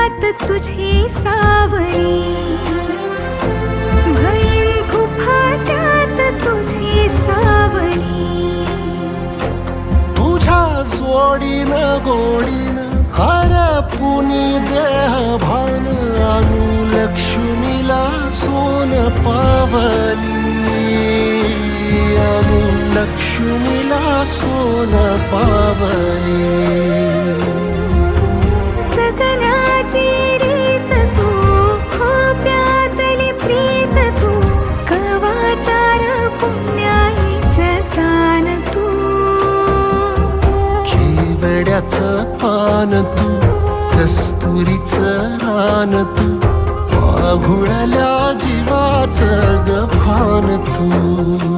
फाट्यात तुझी सावरी, भैन फाट्यात तुझी सावरी. तुझ्या जोडीनं गोडीनं हरपुनी देह भान, अनुलक्ष्मीला सोन पावली, अनुलक्ष्मीला सोन पावली. सगनाची रीत तू, खोप्यातली प्रीत तू, कवाचार पुण्याईचं दान तू. केवड्याचं पान तू, कस्तुरीचं रान तू, पाहुळल्या जीवाचं गभान तू.